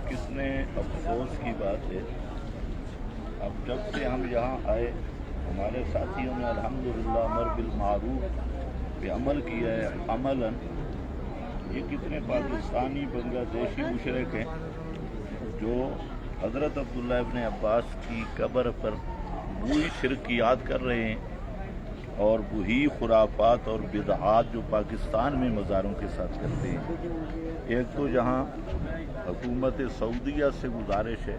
کتنے افسوس کی بات ہے، اب جب سے ہم یہاں آئے ہمارے ساتھیوں نے الحمدللہ امر بالمعروف پہ عمل کیا ہے عملاً۔ یہ کتنے پاکستانی بنگلہ دیشی مشرک ہیں جو حضرت عبداللہ ابن عباس کی قبر پر وہی شرکیات کر رہے ہیں اور وہی خرافات اور بدعات جو پاکستان میں مزاروں کے ساتھ کرتے ہیں۔ ایک تو جہاں حکومت سعودیہ سے گزارش ہے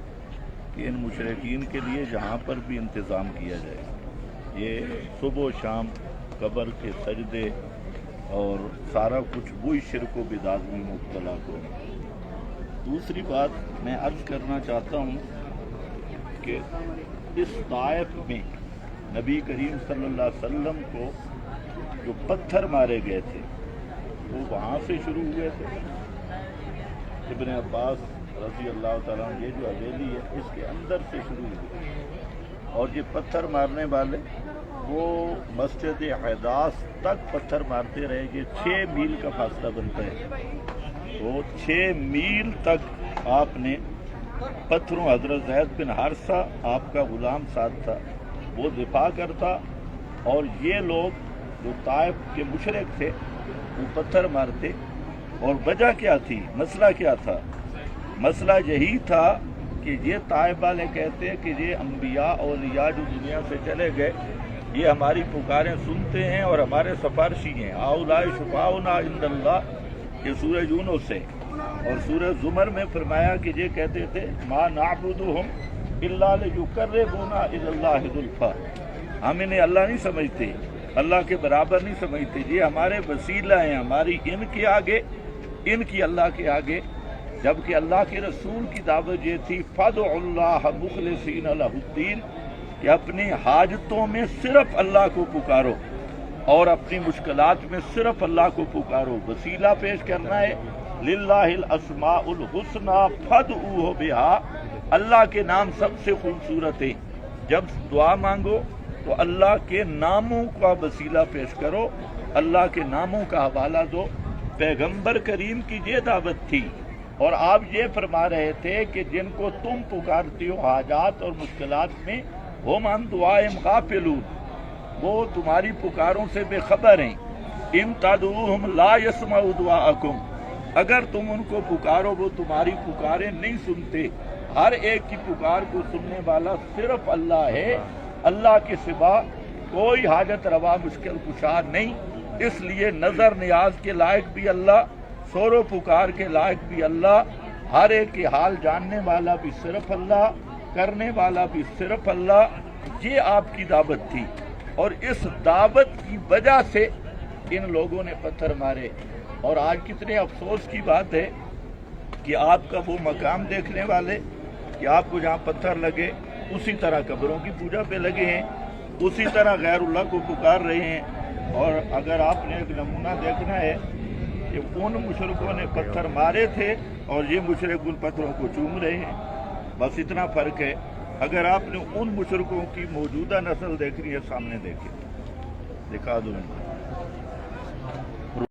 کہ ان مشرکین کے لیے جہاں پر بھی انتظام کیا جائے، یہ صبح و شام قبر کے سجدے اور سارا کچھ وہی شرک و بدعات میں مبتلا کو۔ دوسری بات میں عرض کرنا چاہتا ہوں کہ اس طائف میں نبی کریم صلی اللہ علیہ وسلم کو جو پتھر مارے گئے تھے وہ وہاں سے شروع ہوئے تھے۔ ابن عباس رضی اللہ تعالیٰ عنہ یہ جو حویلی ہے اس کے اندر سے شروع ہوئے، اور یہ پتھر مارنے والے وہ مسجد حداث تک پتھر مارتے رہے۔ یہ 6 میل کا فاصلہ بنتا ہے، وہ 6 میل تک آپ نے پتھروں، حضرت زید بن حارثہ آپ کا غلام ساتھ تھا، وہ دفاع کرتا، اور یہ لوگ جو طائف کے مشرک تھے وہ پتھر مارتے۔ اور وجہ کیا تھی، مسئلہ کیا تھا؟ مسئلہ یہی تھا کہ یہ طائف والے کہتے ہیں کہ یہ انبیاء اولیاء جو دنیا سے چلے گئے یہ ہماری پکاریں سنتے ہیں اور ہمارے سفارشی ہیں۔ ہؤلاء شفاعنا عند اللہ، یہ سورہ یونس سے، اور سورہ زمر میں فرمایا کہ یہ کہتے تھے ما نعبدهم الا لیقربونا الی اللہ زلفیٰ، ہم انہیں اللہ نہیں سمجھتے، اللہ کے برابر نہیں سمجھتے، یہ ہمارے وسیلہ ہیں، ہماری ان کے آگے، ان کی اللہ کے آگے۔ جبکہ اللہ کے رسول کی دعوت یہ تھی فادعوا اللہ مخلصین لہ الدین، کہ اپنی حاجتوں میں صرف اللہ کو پکارو اور اپنی مشکلات میں صرف اللہ کو پکارو۔ وسیلہ پیش کرنا ہے للہ الاسماء الحسنی فادعوہ بہا، اللہ کے نام سب سے خوبصورت ہیں، جب دعا مانگو تو اللہ کے ناموں کا وسیلہ پیش کرو، اللہ کے ناموں کا حوالہ دو۔ پیغمبر کریم کی یہ دعوت تھی، اور آپ یہ فرما رہے تھے کہ جن کو تم پکارتے ہو حاجات اور مشکلات میں، ہم عن دعائہم غافلون، وہ تمہاری پکاروں سے بے خبر ہیں۔ ان تدعوہم لا یسمعوا دعاءکم، اگر تم ان کو پکارو وہ تمہاری پکاریں نہیں سنتے۔ ہر ایک کی پکار کو سننے والا صرف اللہ ہے، اللہ کے سوا کوئی حاجت روا مشکل کشا نہیں۔ اس لیے نظر نیاز کے لائق بھی اللہ، شور و پکار کے لائق بھی اللہ، ہر ایک کے حال جاننے والا بھی صرف اللہ، کرنے والا بھی صرف اللہ۔ یہ آپ کی دعوت تھی، اور اس دعوت کی وجہ سے ان لوگوں نے پتھر مارے۔ اور آج کتنے افسوس کی بات ہے کہ آپ کا وہ مقام دیکھنے والے کہ آپ کو جہاں پتھر لگے اسی طرح قبروں کی پوجا پہ لگے ہیں، اسی طرح غیر اللہ کو پکار رہے ہیں۔ اور اگر آپ نے ایک نمونہ دیکھنا ہے کہ ان مشرکوں نے پتھر مارے تھے اور یہ مشرک ان پتھروں کو چوم رہے ہیں، بس اتنا فرق ہے۔ اگر آپ نے ان مشرکوں کی موجودہ نسل دیکھنی ہے سامنے دیکھیں، دکھا دوں۔